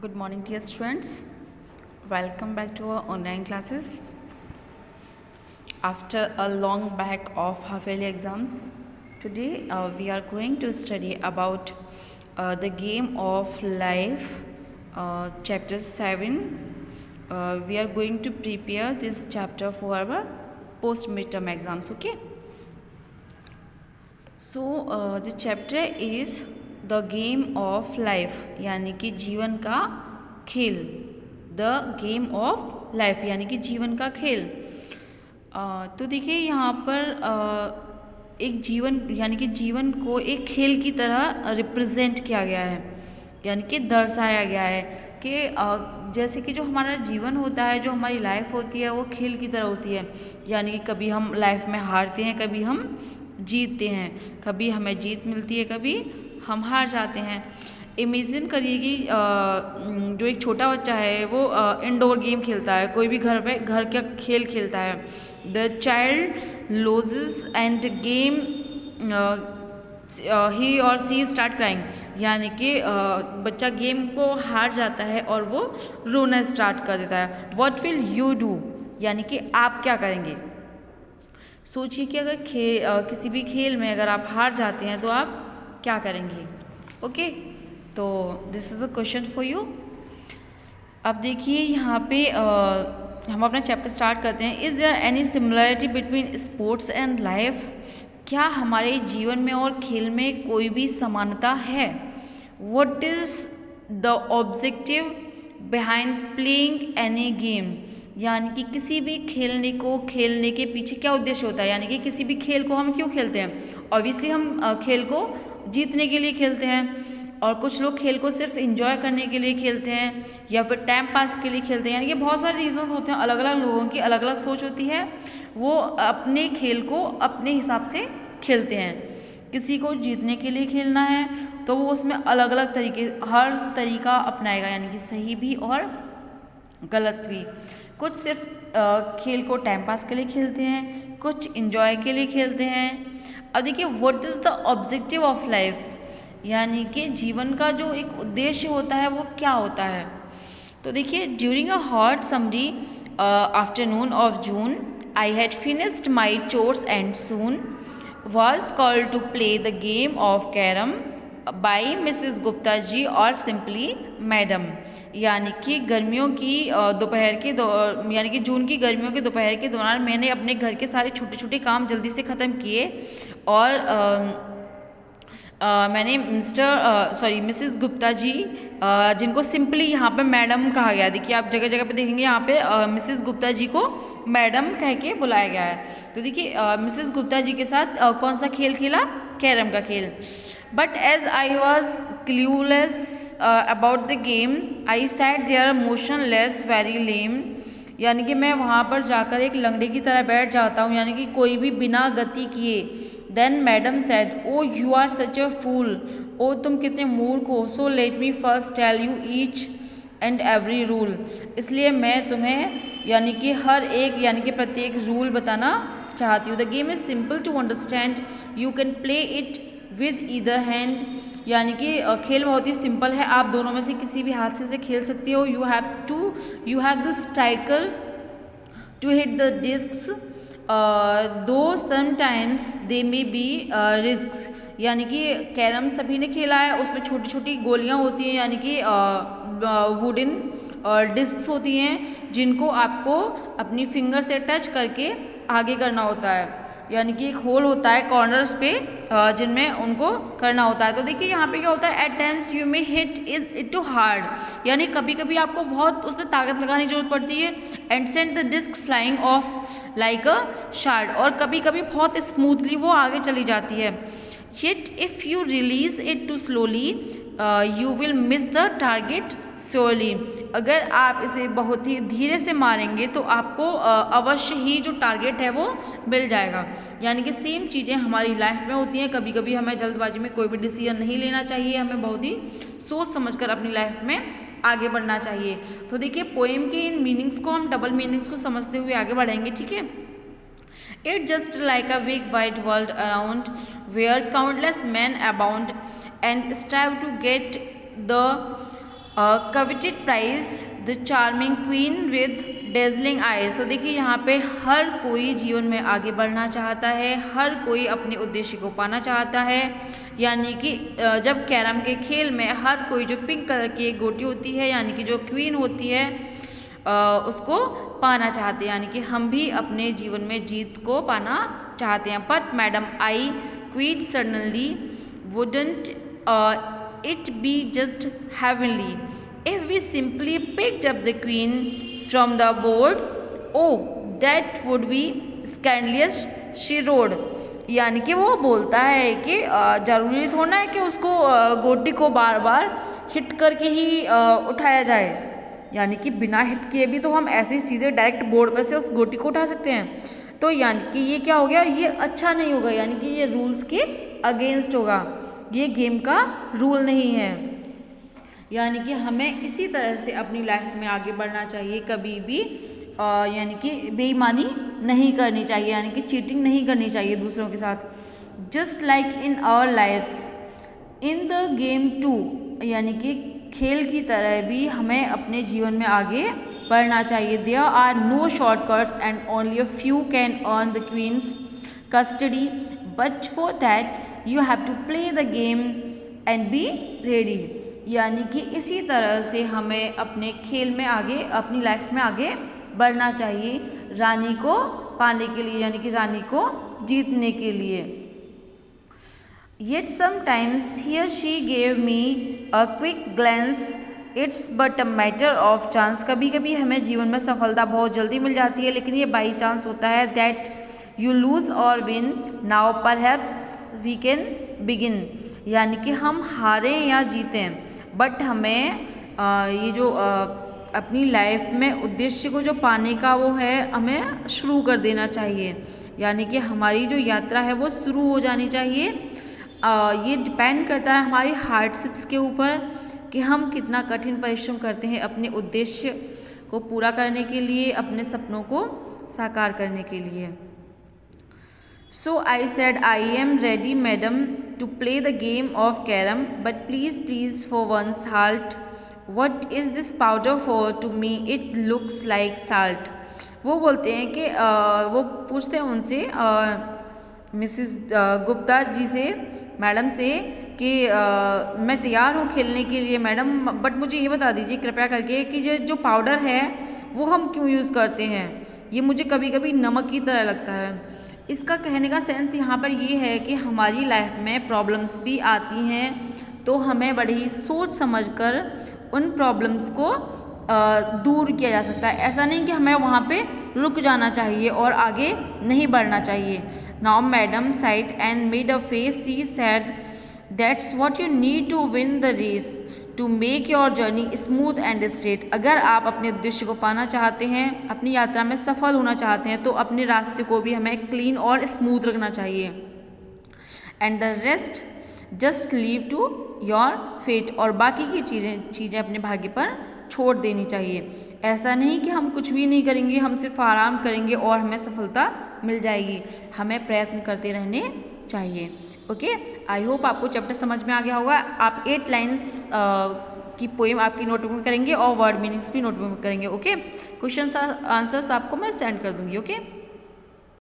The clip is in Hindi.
Good morning, dear students. Welcome back to our online classes. After a long back of half-yearly exams, today we are going to study about the game of life, chapter 7. We are going to prepare this chapter for our post-midterm exams, okay? So the chapter is the game of life, यानी कि जीवन का खेल. द गेम ऑफ लाइफ यानी कि जीवन का खेल. तो देखिए यहाँ पर एक जीवन यानी कि जीवन को एक खेल की तरह रिप्रेजेंट किया गया है, यानी कि दर्शाया गया है कि जैसे कि जो हमारा जीवन होता है, जो हमारी लाइफ होती है, वो खेल की तरह होती है. यानी कि कभी हम लाइफ में हारते हैं, कभी हम जीतते हैं, कभी हमें जीत मिलती है, कभी हम हार जाते हैं. इमेजिन करिए कि जो एक छोटा बच्चा है वो इंडोर गेम खेलता है, कोई भी घर का खेल खेलता है. The child loses and game he और सी स्टार्ट क्राइंग, यानी कि बच्चा गेम को हार जाता है और वो रोना स्टार्ट कर देता है. व्हाट विल यू डू, यानी कि आप क्या करेंगे. सोचिए कि अगर किसी भी खेल में अगर आप हार जाते हैं तो आप क्या करेंगे. ओके, तो this is a question for you. अब देखिए यहाँ पे हम अपना चैप्टर स्टार्ट करते हैं. Is there any similarity between sports and life, क्या हमारे जीवन में और खेल में कोई भी समानता है. What is the objective behind playing any game, यानी कि किसी भी खेलने के पीछे क्या उद्देश्य होता है. यानी कि किसी भी खेल को हम क्यों खेलते हैं. ऑब्वियसली हम खेल को जीतने के लिए खेलते हैं, और कुछ लोग खेल को सिर्फ इंजॉय करने के लिए खेलते हैं या फिर टाइम पास के लिए खेलते हैं. यानी कि बहुत सारे रीजंस होते हैं, अलग अलग लोगों की अलग अलग सोच होती है. वो अपने खेल को अपने हिसाब से खेलते हैं. किसी को जीतने के लिए खेलना है तो वो उसमें अलग अलग हर तरीका अपनाएगा, यानी कि सही भी और गलत भी. कुछ सिर्फ खेल को टाइम पास के लिए खेलते हैं, कुछ इंजॉय के लिए खेलते हैं. अब देखिए what is the objective of life, यानी कि जीवन का जो एक उद्देश्य होता है वो क्या होता है. तो देखिए during a hot summery afternoon of June I had finished my chores and soon was called to play the game of carrom by Mrs Gupta ji और सिंपली मैडम. यानी कि गर्मियों की दोपहर के यानी कि जून की गर्मियों के दोपहर के दौरान मैंने अपने घर के सारे छोटे छोटे काम जल्दी से ख़त्म किए और मैंने मिसेस गुप्ता जी, जिनको सिंपली यहाँ पे मैडम कहा गया है. देखिए आप जगह जगह पे देखेंगे यहाँ पे मिसेस गुप्ता जी को मैडम कह के बुलाया गया है. तो देखिए मिसेस गुप्ता जी के साथ कौन सा खेल खेला, कैरम का खेल. But as I was clueless about the game I sat there motionless very lame, यानी कि मैं वहाँ पर जाकर एक लंगड़े की तरह बैठ जाता हूँ, यानी कि कोई भी बिना गति किए. Then madam said oh you are such a fool, oh तुम कितने मूर्ख हो. So let me first tell you each and every rule, इसलिए मैं तुम्हें यानी कि हर एक यानी कि प्रत्येक रूल बताना चाहती हूँ. The game is simple to understand, you can play it with either hand, यानी कि खेल बहुत ही सिंपल है, आप दोनों में से किसी भी हाथ से खेल सकते हो. You have the striker to hit the discs though sometimes they may be risks, यानी कि कैरम सभी ने खेला है, उसमें छोटी छोटी गोलियां होती हैं, यानी कि वुडन डिस्क्स होती हैं जिनको आपको अपनी फिंगर से टच करके आगे करना होता है. यानी कि एक होल होता है कॉर्नर्स पे जिनमें उनको करना होता है. तो देखिए यहाँ पे क्या होता है, at times you may hit it too hard, यानी कभी कभी आपको बहुत उसमें ताकत लगाने की जरूरत पड़ती है. And send the disc flying off like a shard, और कभी कभी बहुत स्मूथली वो आगे चली जाती है. Yet if you release it too slowly, you will miss the target surely. अगर आप इसे बहुत ही धीरे से मारेंगे तो आपको अवश्य ही जो टारगेट है वो मिल जाएगा. यानी कि सेम चीज़ें हमारी लाइफ में होती हैं. कभी कभी हमें जल्दबाजी में कोई भी डिसीजन नहीं लेना चाहिए, हमें बहुत ही सोच समझकर अपनी लाइफ में आगे बढ़ना चाहिए. तो देखिए पोएम के इन मीनिंग्स को हम डबल मीनिंग्स को समझते हुए आगे बढ़ेंगे, ठीक है. It's just like a big wide world around where countless men abound and strive to get the coveted prize the charming queen with dazzling eyes. तो देखिए यहाँ पे हर कोई जीवन में आगे बढ़ना चाहता है, हर कोई अपने उद्देश्य को पाना चाहता है। यानी कि जब कैरम के खेल में हर कोई जो पिंक कलर की एक गोटी होती है यानी कि जो क्वीन होती है उसको पाना चाहते हैं, यानी कि हम भी अपने जीवन में जीत को पाना चाहते हैं। But madam I quite suddenly wouldn't it be just heavenly if we simply picked up the queen from the board? Oh, that would be scandalous, she wrote। यानी कि वो बोलता है कि ज़रूरी थोड़ा है कि उसको गोटी को बार बार हिट करके ही उठाया जाए, यानी कि बिना हिट किए भी तो हम ऐसे ही सीधे डायरेक्ट बोर्ड पर से उस गोटी को उठा सकते हैं। तो यानी कि ये क्या हो गया, ये अच्छा नहीं होगा, यानी कि ये रूल्स के अगेंस्ट होगा, ये गेम का रूल नहीं है। यानी कि हमें इसी तरह से अपनी लाइफ में आगे बढ़ना चाहिए, कभी भी यानी कि बेईमानी नहीं करनी चाहिए, यानी कि चीटिंग नहीं करनी चाहिए दूसरों के साथ। Just like in our lives in the game too, यानी कि खेल की तरह भी हमें अपने जीवन में आगे बढ़ना चाहिए। There are no shortcuts and only a few can earn the queen's custody, but for that you have to play the game and be ready. यानी कि इसी तरह से हमें अपने खेल में आगे, अपनी लाइफ में आगे बढ़ना चाहिए रानी को पाने के लिए, यानी कि रानी को जीतने के लिए। Yet sometimes here she gave me a quick glance, it's but a matter of chance। कभी कभी हमें जीवन में सफलता बहुत जल्दी मिल जाती है, लेकिन ये बाई चांस होता है। That you lose or win, now perhaps we can begin। यानी कि हम हारें या जीतें, बट हमें ये जो अपनी लाइफ में उद्देश्य को जो पाने का वो है, हमें शुरू कर देना चाहिए। यानी कि हमारी जो यात्रा है वो शुरू हो जानी चाहिए। ये डिपेंड करता है हमारी हार्डशिप्स के ऊपर कि हम कितना कठिन परिश्रम करते हैं अपने उद्देश्य को पूरा करने के लिए, अपने सपनों को साकार करने के लिए। So I said, I am ready, madam, to play the game of carom, but please for once halt। What is this powder for? To me it looks like salt। वो बोलते हैं कि वो पूछते हैं उनसे मिसिस गुप्ता जी से, मैडम से, कि मैं तैयार हूँ खेलने के लिए मैडम, बट मुझे ये बता दीजिए कृपया करके कि ये जो पाउडर है वो हम क्यों यूज़ करते हैं, ये मुझे कभी कभी नमक की तरह लगता है। इसका कहने का सेंस यहाँ पर ये है कि हमारी लाइफ में प्रॉब्लम्स भी आती हैं, तो हमें बड़ी ही सोच समझकर उन प्रॉब्लम्स को दूर किया जा सकता है। ऐसा नहीं कि हमें वहाँ पे रुक जाना चाहिए और आगे नहीं बढ़ना चाहिए। Now madam sighed and made a face, she said, that's what you need to win the race, to make your journey smooth and straight. अगर आप अपने उद्देश्य को पाना चाहते हैं, अपनी यात्रा में सफल होना चाहते हैं, तो अपने रास्ते को भी हमें क्लीन और स्मूथ रखना चाहिए। And the rest just leave to your fate, और बाकी की चीज़ें अपने भाग्य पर छोड़ देनी चाहिए। ऐसा नहीं कि हम कुछ भी नहीं करेंगे, हम सिर्फ आराम करेंगे और हमें सफलता मिल जाएगी, हमें प्रयत्न करते रहने चाहिए। ओके, आई होप आपको चैप्टर समझ में आ गया होगा। आप 8 लाइन्स की पोएम आपकी नोटबुक में करेंगे और वर्ड मीनिंग्स भी नोटबुक में करेंगे। ओके, क्वेश्चंस आंसर्स आपको मैं सेंड कर दूंगी। ओके।